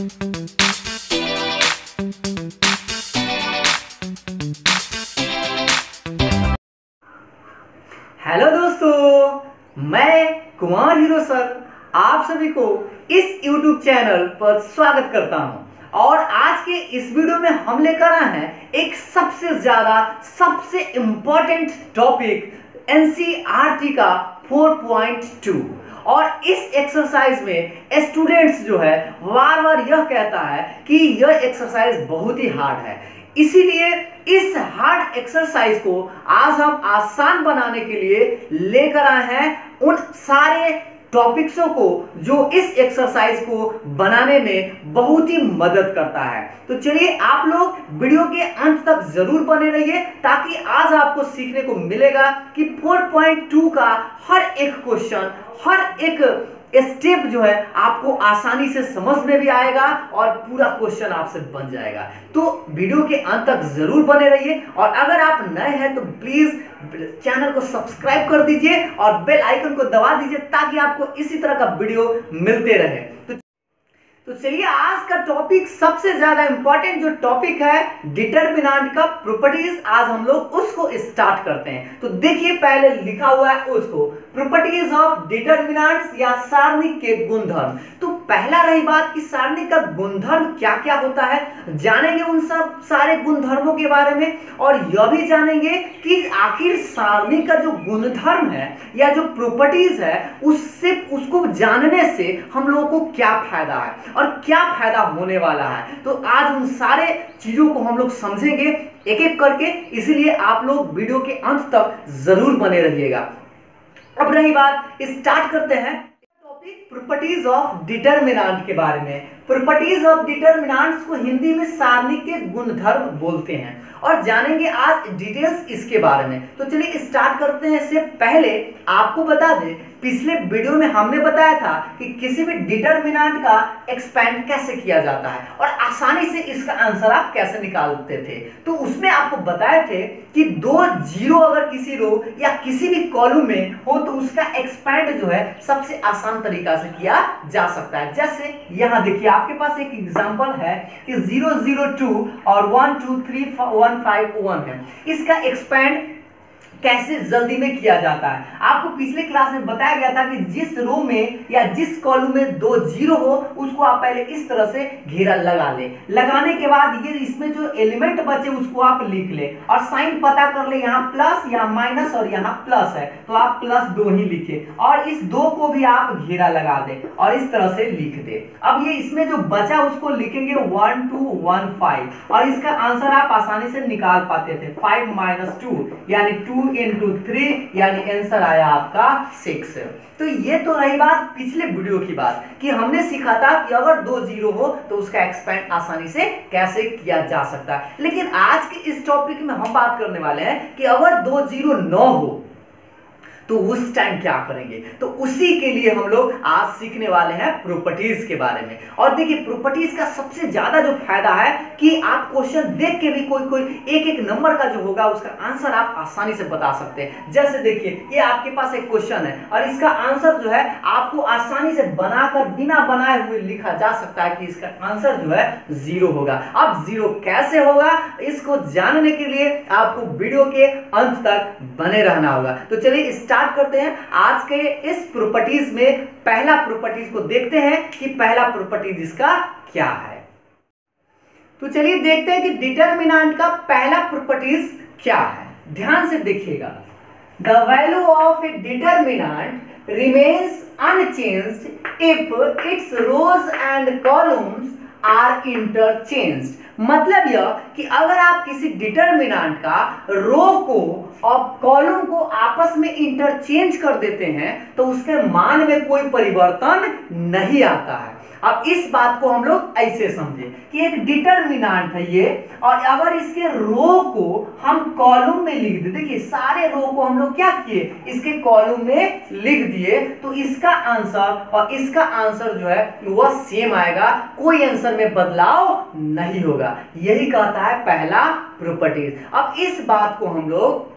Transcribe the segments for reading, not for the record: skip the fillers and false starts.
Hello दोस्तों, मैं Kumar hero sir आप सभी को इस YouTube चैनल पर स्वागत करता हूं। और आज के इस वीडियो में हम लेकर आए हैं एक सबसे इंपॉर्टेंट टॉपिक NCERT का 4.2। और इस एक्सरसाइज में स्टूडेंट्स जो है बार यह कहता है कि यह एक्सरसाइज बहुत ही हार्ड है, इसीलिए इस हार्ड एक्सरसाइज को आज हम आसान बनाने के लिए लेकर आए हैं उन सारे टॉपिक्सों को जो इस एक्सरसाइज को बनाने में बहुत ही मदद करता है। तो चलिए आप लोग वीडियो के अंत तक जरूर बने रहिए, ताकि आज आपको सीखने को मिलेगा कि 4.2 का हर एक क्वेश्चन, हर एक स्टेप जो है आपको आसानी से समझ में भी आएगा और पूरा क्वेश्चन आपसे बन जाएगा। तो वीडियो के अंत तक जरूर बने रहिए, और अगर आप नए हैं तो प्लीज चैनल को सब्सक्राइब कर दीजिए और बेल आइकन को दबा दीजिए, ताकि आपको इसी तरह का वीडियो मिलते रहे। तो चलिए आज का टॉपिक सबसे ज्यादा इंपॉर्टेंट जो टॉपिक है डिटरमिनेंट का प्रॉपर्टीज, आज हम लोग उसको स्टार्ट करते हैं। तो देखिए पहले लिखा हुआ है उसको प्रॉपर्टीज ऑफ डिटरमिनेंट्स या सारणी के गुणधर्म। तो पहला रही बात कि सारणी का गुणधर्म क्या क्या होता है, जानेंगे उन सब सारे गुणधर्मों के बारे में, और यह भी जानेंगे कि आखिर सारणी का जो गुणधर्म है या जो प्रॉपर्टीज है उसको जानने से हम लोगों को क्या फायदा है और क्या फायदा होने वाला है। तो आज उन सारे चीजों को हम लोग समझेंगे एक एक करके, इसीलिए आप लोग वीडियो के अंत तक जरूर बने रहिएगा। अब रही बात, स्टार्ट करते हैं टॉपिक प्रॉपर्टीज ऑफ डिटरमिनेंट के बारे में। प्रॉपर्टीज ऑफ डिटरमिनेंट्स को हिंदी में सारणी के गुणधर्म बोलते हैं, और जानेंगे आज डिटेल्स इसके बारे में। तो चलिए स्टार्ट करते हैं। इससे पहले आपको बता दें, पिछले वीडियो में हमने बताया था कि किसी भी डिटरमिनेंट का एक्सपेंड कैसे किया जाता है और आसानी से इसका आंसर आप कैसे निकालते थे। तो उसमें आपको बताए थे कि 2 जीरो अगर किसी रो या किसी भी कॉलम में हो तो उसका एक्सपेंड जो है सबसे आसान तरीका से किया जा सकता है। जैसे यहाँ देखिए आपके पास एक एग्जांपल है कि 0 0 2 और 1 2 3 1 5 1 है। इसका एक्सपेंड कैसे जल्दी में किया जाता है, आपको पिछले क्लास में बताया गया था कि जिस रो में या जिस कॉलम में 2 जीरो हो उसको आप पहले इस तरह से घेरा लगा ले। लगाने के बाद ये इसमें जो एलिमेंट बचे उसको आप लिख ले और साइन पता कर ले, यहाँ प्लस या माइनस और यहाँ प्लस है तो आप +2 ही लिखे, और इस 2 को भी आप घेरा लगा दे और इस तरह से लिख दे। अब ये इसमें जो बचा उसको लिखेंगे 1 2 1 5, और इसका आंसर आप आसानी से निकाल पाते थे। 5 - 2 यानी 2 × 3 यानी आंसर आया आपका 6। तो ये तो रही बात पिछले वीडियो की बात कि हमने सीखा था कि अगर 2 जीरो हो तो उसका एक्सपेंड आसानी से कैसे किया जा सकता है। लेकिन आज के इस टॉपिक में हम बात करने वाले हैं कि अगर 2 जीरो न हो तो उस टाइम क्या करेंगे। तो उसी के लिए हम लोग आज सीखने वाले हैं प्रॉपर्टीज के बारे में। और देखिए प्रॉपर्टीज का सबसे ज्यादा जो फायदा है कि आप क्वेश्चन देख के भी कोई एक नंबर का जो होगा उसका आंसर आप आसानी से बता सकते हैं। जैसे देखिए ये आपके पास एक क्वेश्चन है और इसका आंसर जो है आपको आसानी से बनाकर बिना बनाए हुए लिखा जा सकता है कि इसका आंसर जो है 0 होगा। अब 0 कैसे होगा इसको जानने के लिए आपको वीडियो के अंत तक बने रहना होगा। तो चलिए स्टार्ट करते हैं। आज के इस प्रॉपर्टीज में पहला प्रॉपर्टीज को देखते हैं कि पहला प्रॉपर्टीज इसका क्या है। तो चलिए देखते हैं कि डिटरमिनेंट का पहला प्रॉपर्टीज क्या है। ध्यान से देखिएगा, the value of a determinant remains unchanged if its rows and columns are interchanged. मतलब यह कि अगर आप किसी डिटरमिनेंट का रो को और कॉलम को आपस में इंटरचेंज कर देते हैं तो उसके मान में कोई परिवर्तन नहीं आता है। अब इस बात को हम लोग ऐसे समझे कि एक डिटरमिनेंट है ये, और अगर इसके रो को हम कॉलम में लिख दे, देखिए सारे रो को हम लोग क्या किए इसके कॉलम में लिख दिए, तो इसका आंसर और इसका आंसर जो है वह सेम आएगा, कोई आंसर में बदलाव नहीं होगा। यही कहता है पहला प्रॉपर्टीज। अब इस बात को हम लोग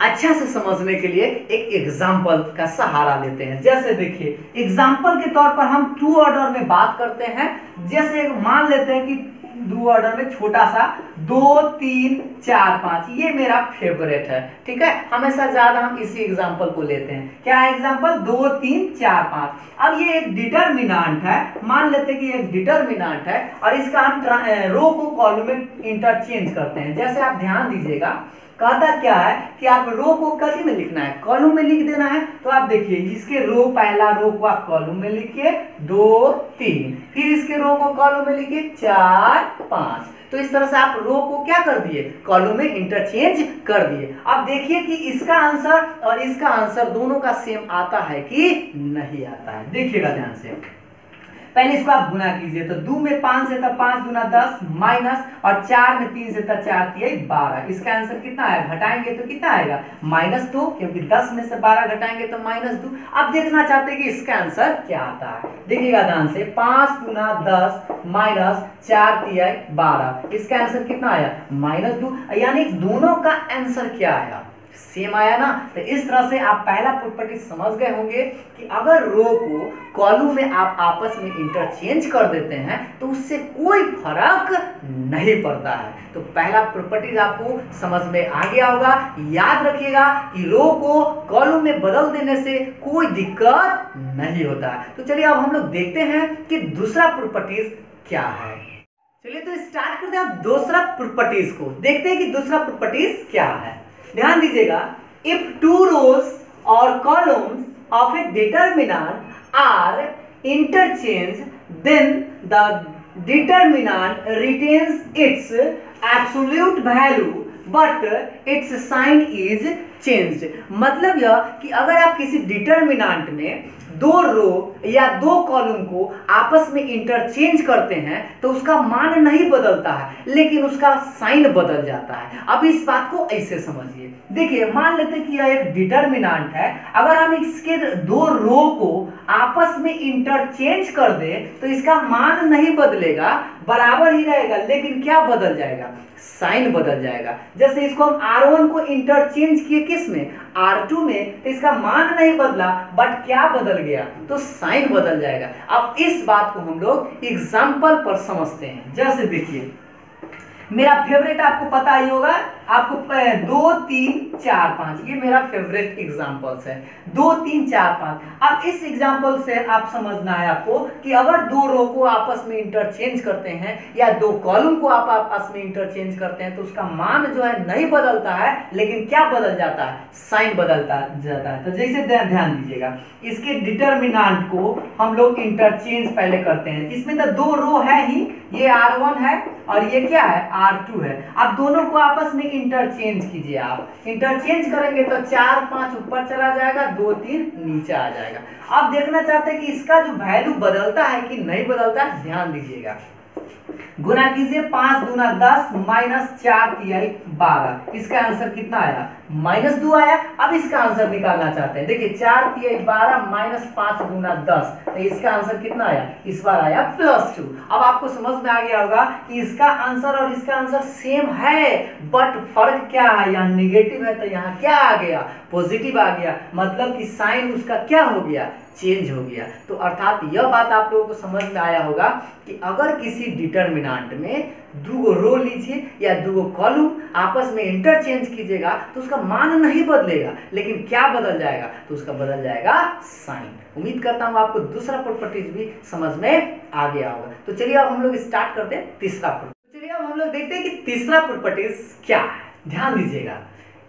अच्छा से समझने के लिए एक एग्जाम्पल का सहारा लेते हैं। जैसे देखिए, एग्जाम्पल के तौर पर हम टू ऑर्डर में बात करते हैं। जैसे मान लेते हैं कि दो ऑर्डर में छोटा सा 2 3 4 5, ये मेरा फेवरेट है, ठीक है। हमेशा ज्यादा हम इसी एग्जाम्पल को लेते हैं। क्या है एग्जाम्पल? 2 3 4 5। अब ये एक डिटरमिनेंट है, मान लेते हैं कि एक डिटरमिनेंट है और इसका हम रो को कॉलम में इंटरचेंज करते हैं। जैसे आप ध्यान दीजिएगा, कहता क्या है कि आप रो को कथी में लिखना है? कॉलम में लिख देना है। तो आप देखिए, इसके रो, पहला रो को आप कॉलम में लिखिए 2 3, फिर इसके रो को कॉलम में लिखिए 4 5। तो इस तरह से आप रो को क्या कर दिए? कॉलम में इंटरचेंज कर दिए। अब देखिए कि इसका आंसर और इसका आंसर दोनों का सेम आता है कि नहीं आता है। देखिएगा ध्यान से, पहले इसको आप गुना कीजिए। तो 2 में 5 से 5 दूना 10 माइनस, और 4 में 3 से 4 3 12। इसका आंसर कितना है? घटाएंगे तो कितना आएगा? -2, क्योंकि 10 में से 12 घटाएंगे तो -2। अब देखना चाहते हैं कि इसका आंसर क्या आता है। देखिएगा ध्यान से, 5 दूना 10 माइनस 4 3 12। इसका आंसर कितना आया? -2। यानी दोनों का आंसर क्या आया? सेम आया ना। तो इस तरह से आप पहला प्रॉपर्टी समझ गए होंगे कि अगर रो को कॉलम में आप आपस में इंटरचेंज कर देते हैं तो उससे कोई फर्क नहीं पड़ता है। तो पहला प्रॉपर्टी आपको समझ में आ गया होगा। याद रखिएगा कि रो को कॉलम में बदल देने से कोई दिक्कत नहीं होता है। तो चलिए अब हम लोग देखते हैं कि दूसरा प्रॉपर्टीज क्या है। चलिए तो स्टार्ट करते हैं दूसरा प्रॉपर्टीज को। देखते हैं कि दूसरा प्रॉपर्टीज क्या है। ध्यान दीजिएगा, इफ टू रोज और columns of a determinant are interchange then the determinant retains its absolute value but its sign is changed. मतलब यह कि अगर आप किसी डिटरमिनेंट में दो रो या दो कॉलम को आपस में इंटरचेंज करते हैं तो उसका मान नहीं बदलता है, लेकिन उसका साइन बदल जाता है। अब इस बात को ऐसे समझिए। देखिए, मान लेते हैं कि यह एक डिटरमिनेंट है। अगर हम इसके दो रो को आपस में इंटरचेंज कर दें तो इसका मान नहीं बदलेगा, बराबर ही रहेगा, लेकिन क्या बदल जाएगा? साइन बदल जाएगा। जैसे इसको हम R1 को इंटरचेंज किए किस में? R2 में, तो इसका मान नहीं बदला, बट क्या बदल गया? तो साइन बदल जाएगा। अब इस बात को हम लोग एग्जाम्पल पर समझते हैं। जैसे देखिए, मेरा फेवरेट आपको पता ही होगा, आपको 2 3 4 5, ये मेरा फेवरेट एग्जांपल्स है। 2 3 4 5। अब इस एग्जांपल से आप समझना है आपको कि अगर दो रो को आपस में इंटरचेंज करते हैं या दो कॉलम को आप आपस में इंटरचेंज करते हैं तो उसका मान जो है नहीं बदलता है, लेकिन क्या बदल जाता है? साइन बदलता जाता है। तो जैसे ध्यान दीजिएगा, इसके डिटरमिनेंट को हम लोग इंटरचेंज पहले करते हैं। इसमें तो दो रो है ही, ये R1 है और ये क्या है? R2 है। अब दोनों को आपस में इंटरचेंज कीजिए। आप इंटरचेंज करेंगे तो 4 5 ऊपर चला जाएगा, 2 3 नीचे आ जाएगा। अब देखना चाहते हैं कि इसका जो वैल्यू बदलता है कि नहीं बदलता है। ध्यान दीजिएगा, गुना कीजिए, 5 दूना 10 माइनस 4 3 12। इसका आंसर कितना आया? -2 आया। अब इसका आंसर निकालना चाहते हैं। देखिए, 4 3 12 माइनस 5 दूना 10, तो इसका आंसर कितना आया? इस बार आया +2। अब आपको समझ में आ गया होगा कि इसका आंसर और इसका आंसर सेम है, बट फर्क क्या है? यहाँ निगेटिव है तो यहाँ क्या आ गया? पॉजिटिव आ गया। मतलब कि साइन उसका क्या हो गया? चेंज हो गया। तो अर्थात यह बात आप लोगों को समझ में आया होगा कि अगर किसी डिटरमिनेंट में दो रो लीजिए या दो कॉलम आपस में इंटरचेंज कीजिएगा तो उसका मान नहीं बदलेगा, लेकिन क्या बदल जाएगा? तो उसका बदल जाएगा साइन। उम्मीद करता हूं आपको दूसरा प्रॉपर्टीज भी समझ में आ गया होगा। तो चलिए अब हम लोग स्टार्ट करते हैं तीसरा प्रॉपर्टी। चलिए अब हम लोग देखते हैं कि तीसरा प्रॉपर्टीज क्या है। ध्यान दीजिएगा,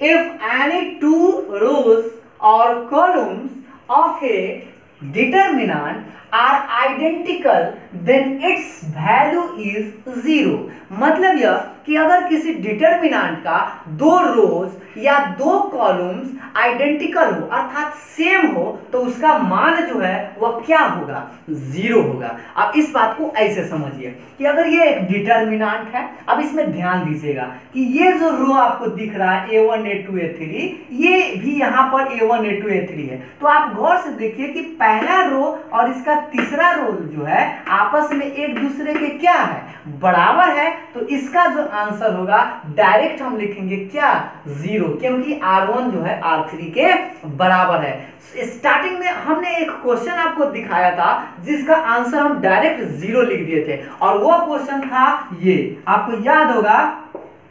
इफ एनी टू रोज और columns of A determinant are identical then its value is 0। मतलब यह कि अगर किसी डिटरमिनेंट का दो रोज या दो कॉलम्स आइडेंटिकल हो अर्थात सेम हो तो उसका मान जो है वह क्या होगा? 0 होगा। अब इस बात को ऐसे समझिए कि अगर ये एक डिटरमिनेंट है, अब इसमें ध्यान दीजिएगा कि ये जो रो आपको दिख रहा है A1 A2 A3, ये भी यहाँ पर A1 A2 A3 है। तो आप गौर से देखिए कि पहला रो और इसका तीसरा रो जो है आपस में एक दूसरे के क्या है, बराबर है, तो इसका जो आंसर होगा डायरेक्ट हम लिखेंगे क्या, 0, क्योंकि R1 जो है R3 के बराबर है। स्टार्टिंग में हमने एक क्वेश्चन आपको दिखाया था जिसका आंसर हम डायरेक्ट 0 लिख दिए थे, और वो क्वेश्चन था ये, आपको याद होगा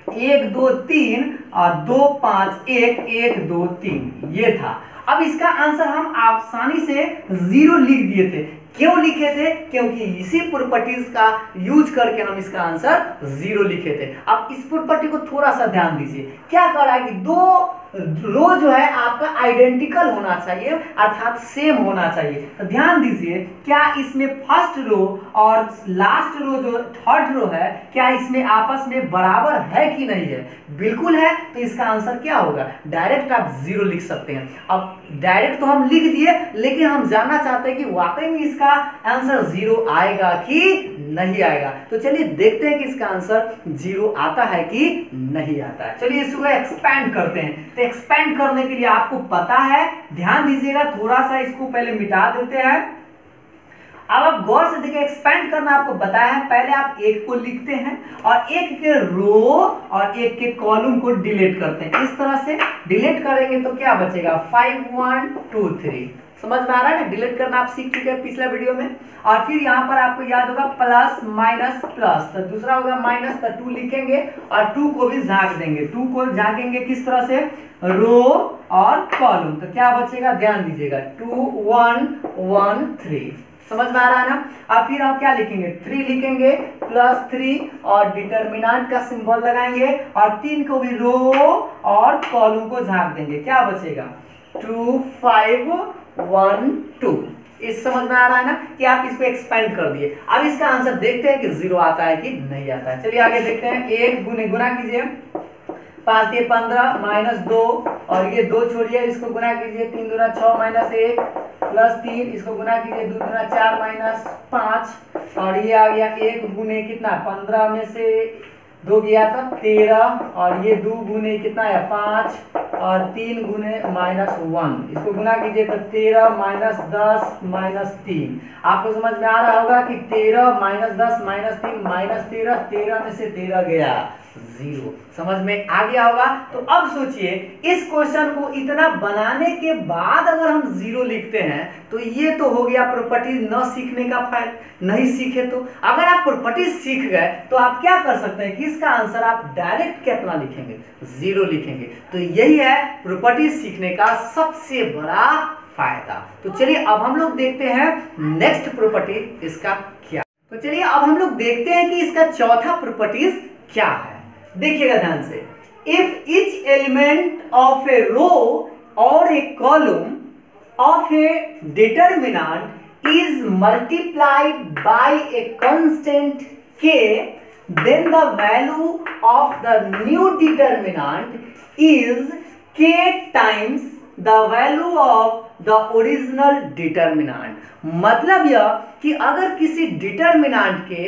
1 2 3 और 2 5 1 1 2 3 ये था। अब इसका आंसर हम आसानी से 0 लिख दिए थे। क्यों लिखे थे? क्योंकि इसी प्रॉपर्टीज का यूज करके हम इसका आंसर 0 लिखे थे। अब इस प्रॉपर्टी को थोड़ा सा ध्यान दीजिए, क्या कर रहा है कि दो रो जो है आपका आइडेंटिकल होना चाहिए, अर्थात सेम होना चाहिए। तो ध्यान दीजिए, क्या इसमें फर्स्ट रो और लास्ट रो जो थर्ड रो है, क्या इसमें आपस में बराबर है कि नहीं है? बिल्कुल है, तो इसका आंसर क्या होगा, डायरेक्ट आप 0 लिख सकते हैं। अब डायरेक्ट तो हम लिख दिए, लेकिन हम जानना चाहते हैं कि वाकई में इसका आंसर 0 आएगा कि नहीं आएगा। तो चलिए देखते हैं कि इसका आंसर 0 आता है कि नहीं आता है। चलिए इसको एक्सपैंड करते हैं। तो एक्सपैंड करने के लिए आपको पता है, ध्यान दीजिएगा, थोड़ा सा इसको पहले मिटा देते हैं। अब आप गौर से देखिए, एक्सपैंड करना आपको बताया है, पहले आप एक को लिखते हैं और एक के रो और एक के कॉलम को डिलीट करते हैं। इस तरह से डिलीट करेंगे तो क्या बचेगा, 5 1 2 3। समझ में आ रहा है ना? डिलीट करना आप सीख चुके हैं पिछला वीडियो में। और फिर यहाँ पर आपको याद होगा प्लस माइनस प्लस, तो दूसरा होगा माइनस, तो 2 लिखेंगे और 2 को भी झांक देंगे। 2 को झांकेंगे किस तरह से, रो और कॉलम, तो क्या बचेगा, ध्यान दीजिएगा, 2 1 1 3। समझ में आ रहा है ना? अब फिर आप क्या लिखेंगे, 3 लिखेंगे, प्लस 3 और डिटर्मिनेंट का सिंबल लगाएंगे और 3 को भी रो और कॉलम को झांक देंगे। क्या बचेगा, 2 5 1 2। इस समझ में आ रहा है ना कि आप इसको एक्सपेंड कर दिए। अब इसका आंसर देखते हैं कि 0 आता है कि नहीं आता है। चलिए आगे देखते हैं। 1 गुना कीजिए, 5 3 15 माइनस 2 और ये 2 छोड़िए, इसको गुना कीजिए, 3 दूना 6 माइनस 1 प्लस 3, इसको गुना कीजिए, 2 दूना 4 माइनस 5 और ये आ गया 1 गुने कितना, 15 में से 2 गया था 13 और ये 2 गुने कितना है 5 और 3 गुने माइनस 1, इसको गुना कीजिए तो 13 माइनस 10 माइनस 3। आपको समझ में आ रहा होगा कि 13 माइनस 10 माइनस 3 माइनस 13, 13 में से 13 गया 0। समझ में आ गया होगा। तो अब सोचिए, इस क्वेश्चन को इतना बनाने के बाद अगर हम 0 लिखते हैं तो ये तो हो गया प्रॉपर्टीज न सीखने का फायदा। नहीं सीखे तो, अगर आप प्रॉपर्टीज सीख गए तो आप क्या कर सकते हैं कि इसका आंसर आप डायरेक्ट कितना लिखेंगे, 0 लिखेंगे। तो यही है प्रॉपर्टीज सीखने का सबसे बड़ा फायदा। तो चलिए अब हम लोग देखते हैं नेक्स्ट प्रॉपर्टी इसका क्या। तो चलिए अब हम लोग देखते हैं कि इसका चौथा प्रॉपर्टीज क्या है। देखिएगा ध्यान से, if each element of a row और a column of a determinant is multiplied by a constant k, then the value of the new determinant is k times the value of the original determinant। मतलब यह कि अगर किसी determinant के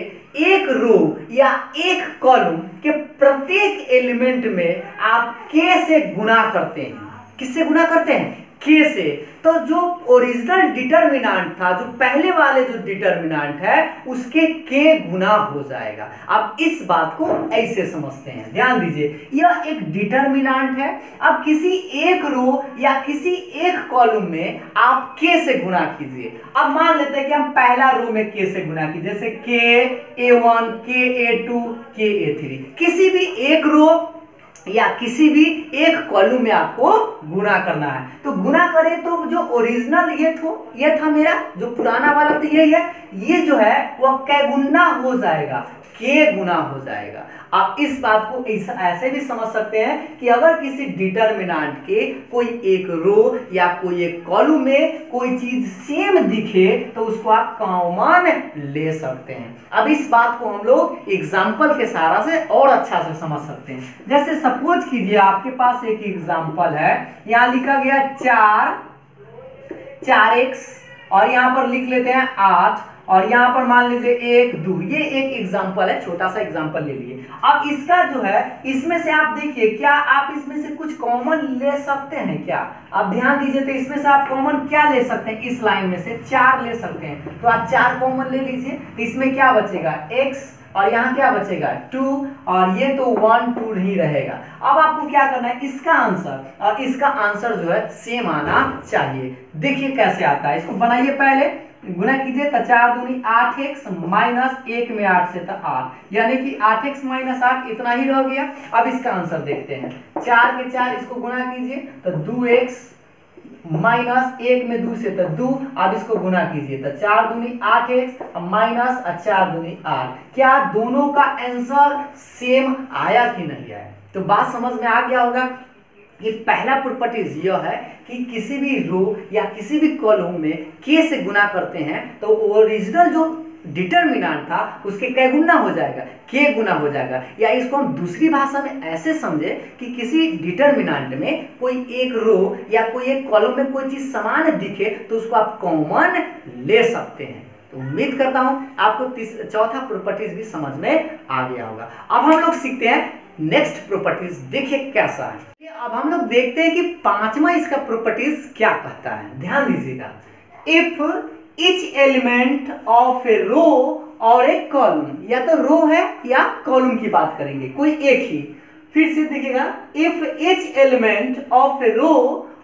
एक रो या एक कॉलम के प्रत्येक एलिमेंट में आप k से गुना करते हैं, किससे गुना करते हैं, k से, तो जो ओरिजिनल डिटर्मिनेंट था, जो पहले वाले जो डिटर्मिनेंट है, उसके k गुना हो जाएगा। अब इस बात को ऐसे समझते हैं, ध्यान दीजिए, यह एक डिटर्मिनेंट है। अब किसी एक रो या किसी एक कॉलम में आप k से गुना कीजिए। अब मान लेते हैं कि हम पहला रो में k से गुना कीजिए, जैसे k a1 k a2 k a3, किसी भी एक रो या किसी भी एक कॉलम में आपको गुना करना है। तो गुना करें तो जो ओरिजिनल ये था मेरा जो पुराना वाला, तो यही है, ये जो है वह कै गुना हो जाएगा, k गुना हो जाएगा। आप इस बात को ऐसे भी समझ सकते हैं कि अगर किसी डिटर्मिनेंट के कोई एक रो या कोई एक कॉलम में कोई चीज सेम दिखे तो उसको आप कॉमन ले सकते हैं। अब इस बात को हम लोग एग्जाम्पल के सहारा से और अच्छा से समझ सकते हैं। जैसे सपोज कीजिए आपके पास एक एग्जाम्पल है, यहाँ लिखा गया 4x और यहाँ पर लिख लेते हैं 8 और यहाँ पर मान लीजिए 1 2, ये एक एग्जांपल है, छोटा सा एग्जांपल ले लिए। अब इसका जो है इसमें से आप देखिए क्या आप इसमें से कुछ कॉमन ले सकते हैं क्या? आप ध्यान दीजिए तो इसमें से आप कॉमन क्या ले सकते हैं? इस लाइन में से 4 ले सकते हैं, तो आप 4 कॉमन ले लीजिए। तो इसमें क्या बचेगा? x, और यहाँ क्या बचेगा? 2, और ये तो 1 2 ही रहेगा। अब आपको क्या करना है, इसका आंसर और इसका आंसर जो है सेम आना चाहिए। देखिए कैसे आता है, इसको बनाइए, पहले गुना कीजिए तो 4 दूनी 8x माइनस 1 में 8 से तो 8, यानी कि 8x माइनस 8 इतना ही रह गया। अब इसका आंसर देखते हैं, 4 के 4 इसको गुना कीजिए तो 2x माइनस 1 में 2 से तो 2, अब इसको गुना कीजिए तो 4 दूनी 8x माइनस 4 दूनी 8। क्या दोनों का आंसर सेम आया कि नहीं आया? तो बात समझ में आ गया होगा। ये पहला प्रॉपर्टीज यह है कि किसी भी रो या किसी भी कॉलम में k से गुना करते हैं तो ओरिजिनल जो डिटरमिनेंट था उसके कै गुना हो जाएगा? k गुना हो जाएगा। या इसको हम दूसरी भाषा में ऐसे समझे कि किसी डिटरमिनेंट में कोई एक रो या कोई एक कॉलम में कोई चीज समान दिखे तो उसको आप कॉमन ले सकते हैं। तो उम्मीद करता हूं आपको चौथा प्रॉपर्टीज भी समझ में आ गया होगा। अब हम लोग सीखते हैं नेक्स्ट प्रॉपर्टीज, देखिए कैसा है। अब हम लोग देखते हैं कि पांचवा इसका प्रॉपर्टीज क्या कहता है, ध्यान दीजिएगा। If each element of a row और ए कॉलम, या तो रो है या कॉलम की बात करेंगे, कोई एक ही। फिर से देखिएगा, if each element of a row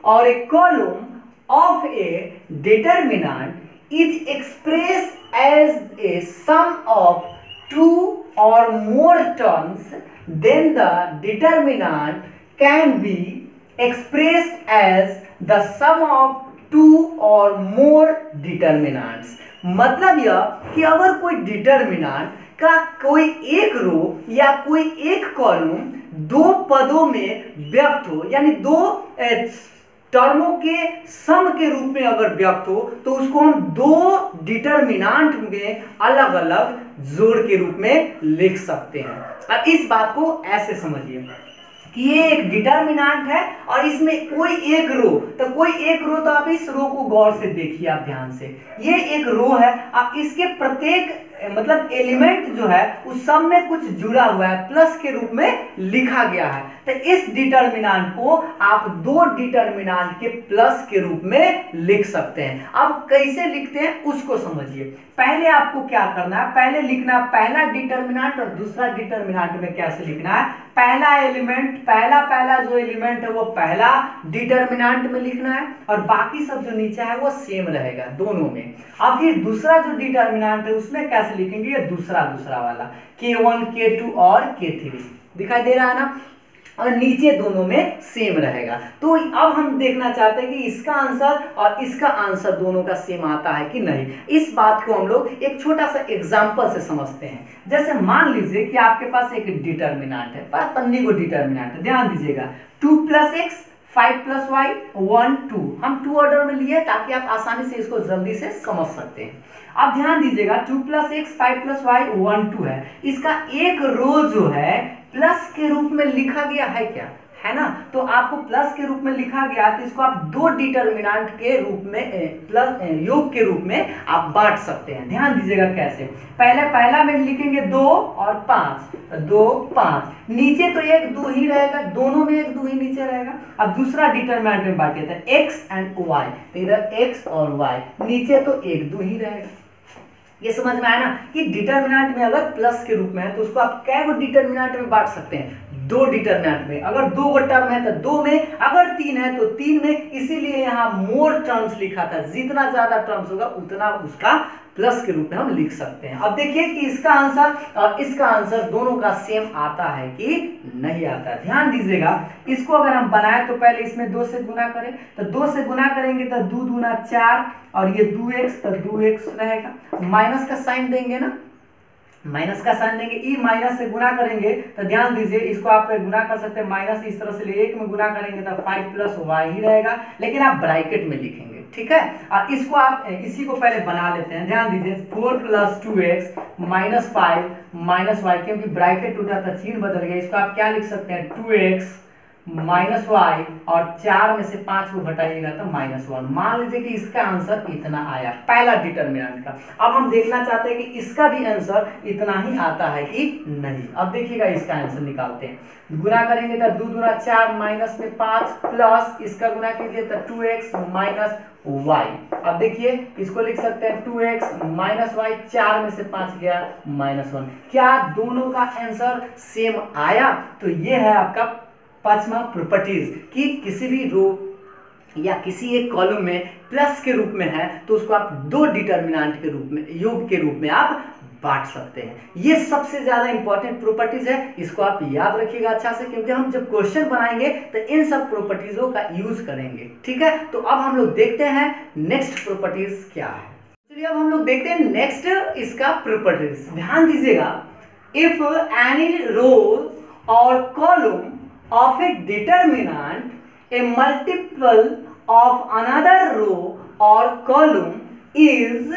और a column of a determinant is express as a sum of 2 or more terms, then the determinant can be expressed as the sum of 2 or more determinants। मतलब यह कि अगर कोई determinant का कोई एक रो या कोई एक कॉलम दो पदों में व्यक्त हो, यानी दो टर्मों के सम के रूप में अगर व्यक्त हो, तो उसको हम दो डिटरमिनेंट में अलग अलग जोड़ के रूप में लिख सकते हैं। अब इस बात को ऐसे समझिए कि ये एक डिटरमिनेंट है और इसमें कोई एक रो, तो कोई एक रो, तो आप इस रो को गौर से देखिए, आप ध्यान से, ये एक रो है। अब इसके प्रत्येक मतलब एलिमेंट जो है उस सब में कुछ जुड़ा हुआ है, प्लस के रूप में लिखा गया है। तो इस डिटरमिनेंट को आप दो डिटरमिनेंट के प्लस के रूप में लिख सकते हैं। अब कैसे लिखते हैं उसको समझिए। पहले आपको क्या करना है, पहले लिखना पहला डिटरमिनेंट और दूसरा डिटरमिनेंट में कैसे लिखना है। पहला एलिमेंट, पहला जो एलिमेंट है वो पहला डिटरमिनेंट में लिखना है और बाकी सब जो नीचे है वो सेम रहेगा दोनों में। अब फिर दूसरा जो डिटरमिनेंट है उसमें कैसे लिखेंगे, ये दूसरा वाला K1 K2 और K3 दिखाई दे रहा है ना, और नीचे दोनों में सेम रहेगा। तो अब हम देखना चाहते हैं कि इसका आंसर और इसका आंसर दोनों का सेम आता है कि नहीं। इस बात को हम लोग एक छोटा सा एग्जांपल से समझते हैं। जैसे मान लीजिए कि आपके पास एक डिटरमिनेंट है, पर तन्नी को डिटरमिनेंट है, ध्यान दीजिएगा, 2 + x 5 + y 1 2, हम 2 ऑर्डर में लिए ताकि आप आसानी से इसको जल्दी से समझ सकते हैं। अब ध्यान दीजिएगा, 2 + x 5 + y 1 2 है, इसका एक रो जो है प्लस के रूप में लिखा गया है क्या, है ना। तो आपको प्लस के रूप में लिखा गया, तो इसको आप दो डिटरमिनेंट के रूप में प्लस योग के रूप में आप बांट सकते हैं। ध्यान दीजिएगा कैसे, पहला में लिखेंगे 2 और 5, 2 5, नीचे तो 1 2 ही रहेगा, दोनों में 1 2 ही नीचे रहेगा। अब दूसरा डिटरमिनेंट में बांटे थे x और y, तो इधर x और y, नीचे तो 1 2 ही रहेगा। ये समझ में आया ना कि डिटरमिनेंट में अगर प्लस के रूप में है तो उसको आप कै गो डिटरमिनेंट में बांट सकते हैं, 2 डिटरमिनेंट में। अगर 2 गो टर्म है तो 2 में, अगर 3 है तो 3 में, इसीलिए यहाँ मोर टर्म्स लिखा था। जितना ज्यादा टर्म्स होगा उतना उसका प्लस के रूप में हम लिख सकते हैं। अब देखिए कि इसका आंसर और इसका आंसर दोनों का सेम आता है कि नहीं आता है। ध्यान दीजिएगा, इसको अगर हम बनाए तो पहले इसमें 2 से गुना करें, तो 2 से गुना करेंगे तो 2 दूना 4 और ये 2x, तो 2x रहेगा। माइनस का साइन देंगे ना, माइनस का साइन देंगे, ई माइनस से गुना करेंगे तो ध्यान दीजिए इसको आप गुना कर सकते हैं, माइनस इस तरह से ले 1 में गुना करेंगे तो 5 + y ही रहेगा, लेकिन आप ब्रैकेट में लिखेंगे, ठीक है। और इसको आप इसी को पहले बना लेते हैं। ध्यान दीजिए 4 + 2x - 5 - y, क्योंकि ब्रैकेट टूटा था, चिन्ह बदल गया, इसको आप क्या लिख सकते हैं 2x -y और 4 में से 5 को घटाइएगा तो -1। मान लीजिए कि इसका आंसर इतना आया पहला डिटरमिनेंट का। अब हम देखना चाहते हैं कि इसका भी आंसर इतना ही आता है कि नहीं। अब देखिएगा इसका आंसर निकालते हैं। गुना करेंगे तो 2 दूना 4 माइनस में 5 प्लस इसका गुना कीजिए तो 2x माइनस y। अब देखिए इसको लिख सकते हैं 2x माइनस वाई, 4 में से 5 गया -1। क्या दोनों का आंसर सेम आया? तो ये है आपका पांचवा प्रॉपर्टीज कि किसी भी रो या किसी एक कॉलम में प्लस के रूप में है तो उसको आप दो डिटरमिनेंट के रूप में, योग के रूप में आप बांट सकते हैं। ये सबसे ज्यादा इंपॉर्टेंट प्रॉपर्टीज है, इसको आप याद रखिएगा अच्छा से, क्योंकि हम जब क्वेश्चन बनाएंगे तो इन सब प्रॉपर्टीजों का यूज करेंगे। ठीक है, तो अब हम लोग देखते हैं नेक्स्ट प्रॉपर्टीज क्या है। चलिए अब हम लोग देखते हैं नेक्स्ट इसका प्रॉपर्टीज। ध्यान दीजिएगा, इफ एनी रो और column of a determinant, a multiple of another row or column is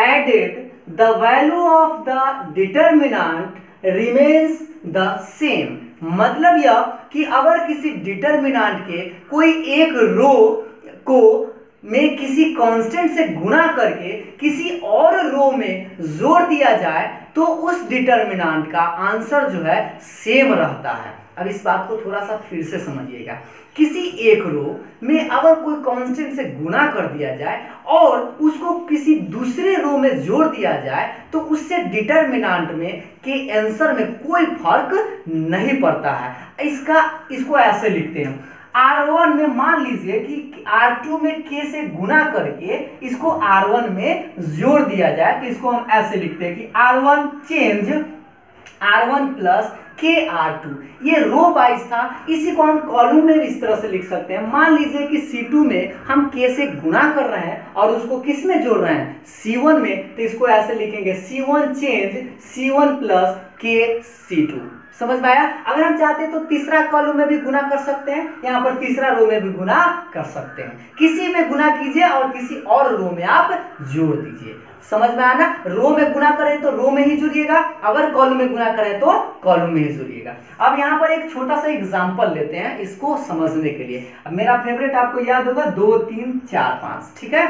added, the value of the determinant remains the same। मतलब यह कि अगर किसी डिटरमिनेंट के कोई एक रो को में किसी कांस्टेंट से गुणा करके किसी और रो में जोड़ दिया जाए तो उस डिटरमिनेंट का आंसर जो है सेम रहता है। अब इस बात को थोड़ा सा फिर से समझिएगा, किसी एक रो में अगर कोई कांस्टेंट से गुणा कर दिया जाए और उसको किसी दूसरे रो में जोड़ दिया जाए तो उससे डिटरमिनेंट में के आंसर में कोई फर्क नहीं पड़ता है। इसको ऐसे लिखते हैं, R1 में मान लीजिए कि R2 में K से गुना करके इसको R1 में जोड़ दिया जाए तो इसको हम ऐसे लिखते हैं कि R1 change R1 plus KR2। ये रो वाइज था, इसी को हम कॉलम में भी इस तरह से लिख सकते हैं। मान लीजिए कि C2 में हम K से गुना कर रहे हैं और उसको किस में जोड़ रहे हैं, C1 में, तो इसको ऐसे लिखेंगे C1 change C1 plus KC2। समझ में आया? अगर हम चाहते हैं तो तीसरा कॉलम में भी गुना कर सकते हैं, यहाँ पर तीसरा रो में भी गुना कर सकते हैं। किसी में गुना कीजिए और किसी और रो में आप जोड़ दीजिए। समझ में आया ना? रो में गुना करें तो रो में ही जुड़िएगा, अगर कॉलम में गुना करें तो कॉलम में ही जुड़िएगा। अब यहाँ पर एक छोटा सा एग्जांपल लेते हैं इसको समझने के लिए। अब मेरा फेवरेट आपको याद होगा 2 3 4 5। ठीक है,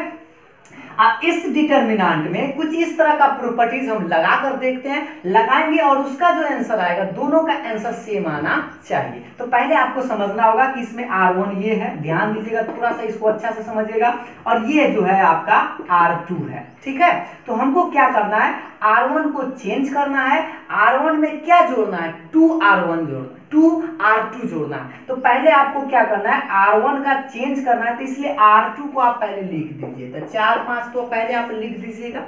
अब इस डिटरमिनेंट में कुछ इस तरह का प्रॉपर्टीज हम लगा कर देखते हैं, लगाएंगे और उसका जो आंसर आएगा दोनों का आंसर सेम आना चाहिए। तो पहले आपको समझना होगा कि इसमें R1 ये है, ध्यान दीजिएगा, थोड़ा सा इसको अच्छा से समझिएगा, और ये जो है आपका R2 है। ठीक है, तो हमको क्या करना है, R1 को चेंज करना है, R1 में क्या जोड़ना है, 2R1 जोड़ना है, 2R2 जोड़ना है। तो पहले आपको क्या करना है, R1 का चेंज करना है, तो इसलिए R2 को आप पहले लिख दीजिए। तो 4 5 तो पहले आप लिख दीजिएगा।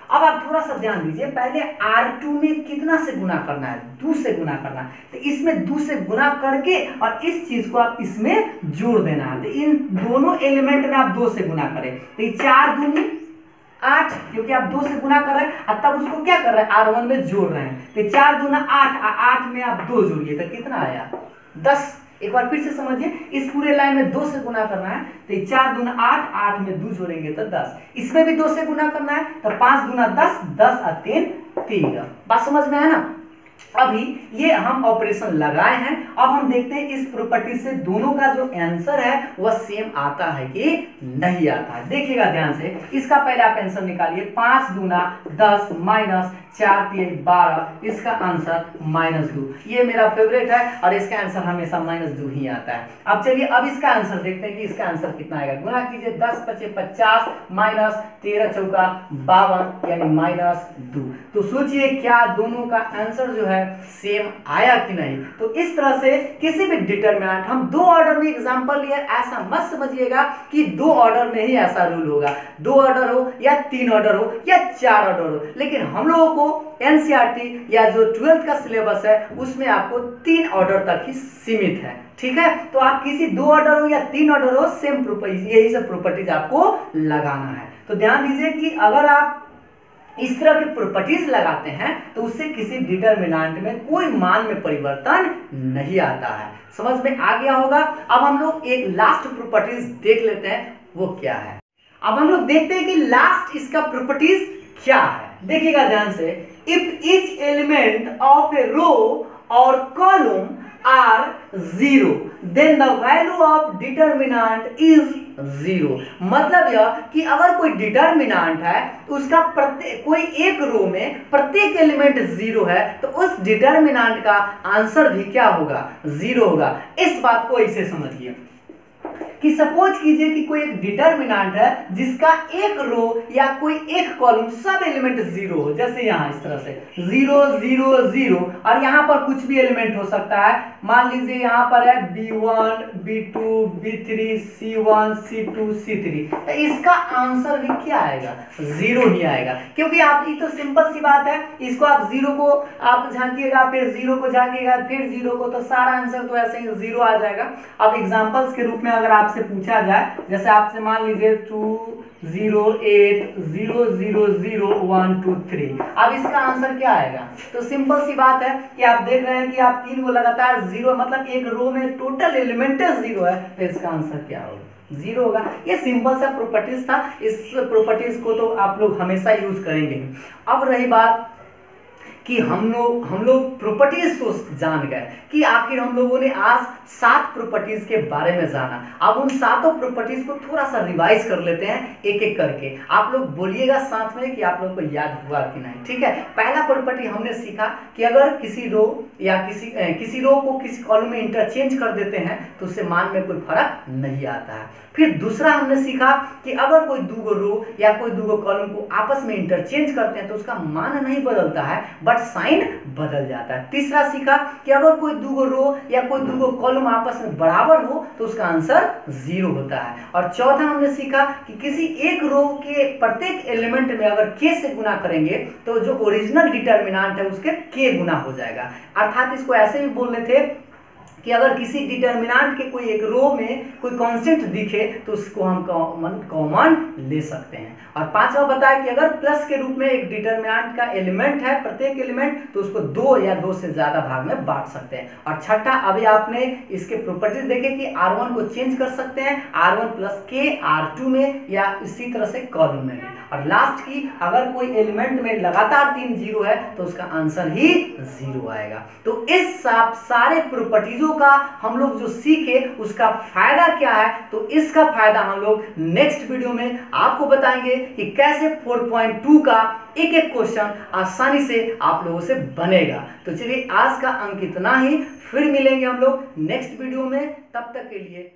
अब आप थोड़ा सा ध्यान दीजिए, पहले R2 में कितना से गुना करना है, 2 से गुना करना है, तो इसमें 2 से गुना करके और इस चीज को आप इसमें जोड़ देना है। तो इन दोनों एलिमेंट में आप 2 से गुना करें तो 4 दूनी 8, क्योंकि आप 2 से गुना कर रहे हैं, तब उसको क्या कर रहे हैं, R1 में जोड़ रहे हैं। तो 4 दूना 8, 8 में आप 2 जोड़िए तो कितना आया, 10। एक बार फिर से समझिए, इस पूरे लाइन में 2 से गुना करना है तो 4 दूना 8, 8 में 2 जोड़ेंगे तो 10। इसमें भी 2 से गुना करना है तो 5 दूना 10, 10 और 3 13। बात समझ में है ना? अभी ये हम ऑपरेशन लगाए हैं, अब हम देखते हैं इस प्रॉपर्टी से दोनों का जो आंसर है वह सेम आता है कि नहीं आता है। देखिएगा ध्यान से, इसका पहले आप आंसर निकालिए, 5 दूना 10 माइनस 4 3 12, इसका आंसर -2। ये मेरा फेवरेट है और इसका आंसर हमेशा -2 ही आता है। अब चलिए अब इसका आंसर देखते हैं कि इसका आंसर कितना आएगा। गुना कीजिए, 10 5 50 माइनस 13 चौका 52 यानी -2। तो सोचिए क्या दोनों का आंसर जो है सेम आया कि नहीं। तो इस तरह से किसी भी डिटरमिनेंट, हम 2 ऑर्डर में एग्जांपल लिए, ऐसा मत समझिएगा कि 2 ऑर्डर में ही ऐसा रूल होगा, 2 ऑर्डर हो या 3 ऑर्डर हो या 4 ऑर्डर हो, लेकिन हम लोगों को एनसीईआरटी या जो 12th का सिलेबस है उसमें आपको 3 ऑर्डर तक ही सीमित है। ठीक है, तो आप किसी 2 ऑर्डर हो या 3 ऑर्डर हो, सेम प्रॉपर्टीज, यही सब प्रॉपर्टीज आपको लगाना है। तो ध्यान दीजिए कि अगर आप इस तरह के प्रॉपर्टीज लगाते हैं तो उससे किसी डिटरमिनेंट में कोई मान में परिवर्तन नहीं आता है। समझ में आ गया होगा। अब हम लोग एक लास्ट प्रॉपर्टीज देख लेते हैं, वो क्या है। अब हम लोग देखते हैं कि लास्ट इसका प्रॉपर्टीज क्या है। देखिएगा ध्यान से, if each element of a row और column are zero then the value of determinant is zero. मतलब यह कि अगर कोई डिटर्मिनेंट है उसका प्रत्येक कोई एक रो में प्रत्येक एलिमेंट जीरो है तो उस डिटर्मिनेंट का आंसर भी क्या होगा, जीरो होगा। इस बात को ऐसे समझिए कि सपोज कीजिए कि कोई एक डिटर्मिनेंट है जिसका एक रो या कोई एक कॉलम सब एलिमेंट जीरो हो, जैसे यहां इस तरह से 0 0 0 और यहां पर कुछ भी एलिमेंट हो सकता है। मान लीजिए यहां पर है B1 B2 B3 C1 C2 C3, तो इसका आंसर भी क्या आएगा, जीरो ही आएगा। क्योंकि आप ये तो सिंपल सी बात है, इसको आप जीरो को आप झांकिएगा, फिर जीरो को झांकिएगा, फिर जीरो को, तो सारा आंसर तो ऐसे ही जीरो आ जाएगा। अब एग्जांपल्स के रूप में अगर आपसे पूछा जाए, जैसे आपसे मान लीजिए 2 0 8 0 0 0 1 2 3, अब इसका आंसर क्या आएगा। तो सिंपल सी बात है कि आप देख रहे हैं कि आप 3 को लगातार जीरो, मतलब एक रो में टोटल एलिमेंट जीरो है, तो इसका आंसर क्या होगा, जीरो होगा। ये सिंपल सा प्रॉपर्टीज था, इस प्रॉपर्टीज को तो आप लोग हमेशा यूज करेंगे। अब रही बात कि हम लोग प्रॉपर्टीज को जान गए कि आखिर हम लोगों ने आज 7 प्रॉपर्टीज के बारे में जाना। अब उन 7 प्रॉपर्टीज को थोड़ा सा रिवाइज कर लेते हैं एक एक करके। आप लोग बोलिएगा साथ में कि आप लोग को याद हुआ कि नहीं, ठीक है। पहला प्रॉपर्टी हमने सीखा कि अगर किसी रो या किसी रो को किसी कॉलम में इंटरचेंज कर देते हैं तो उससे मान में कोई फर्क नहीं आता है। फिर दूसरा हमने सीखा कि अगर कोई दूगो रो या कोई दूगो कॉलम को आपस में इंटरचेंज करते हैं तो उसका मान नहीं बदलता है बट साइन बदल जाता है। तीसरा सीखा कि अगर कोई दूगो रो या कोई दूगो कॉलम आपस में बराबर हो तो उसका आंसर जीरो होता है। और चौथा हमने सीखा कि किसी एक रो के प्रत्येक एलिमेंट में अगर k से गुना करेंगे तो जो ओरिजिनल डिटर्मिनेंट है उसके k गुना हो जाएगा। अर्थात इसको ऐसे भी बोल रहे थे कि अगर किसी डिटर्मिनेंट के कोई एक रो में कोई कांस्टेंट दिखे तो उसको हम कॉमन ले सकते हैं। और पांचवा बताया कि अगर प्लस के रूप में एक डिटर्मिनेंट का एलिमेंट है प्रत्येक एलिमेंट तो उसको 2 या 2 से ज्यादा भाग में बांट सकते हैं। और छठा अभी आपने इसके प्रॉपर्टीज देखे कि R1 को चेंज कर सकते हैं R1 प्लस के R2 में या इसी तरह से कॉलम में भी। और लास्ट की अगर कोई एलिमेंट में लगातार 3 जीरो है तो उसका आंसर ही जीरो आएगा। तो इस सारे प्रॉपर्टीजों का हम लोग जो सीखे उसका फायदा क्या है, तो इसका फायदा हम लोग नेक्स्ट वीडियो में आपको बताएंगे कि कैसे 4.2 का एक एक क्वेश्चन आसानी से आप लोगों से बनेगा। तो चलिए आज का अंक इतना ही, फिर मिलेंगे हम लोग नेक्स्ट वीडियो में, तब तक के लिए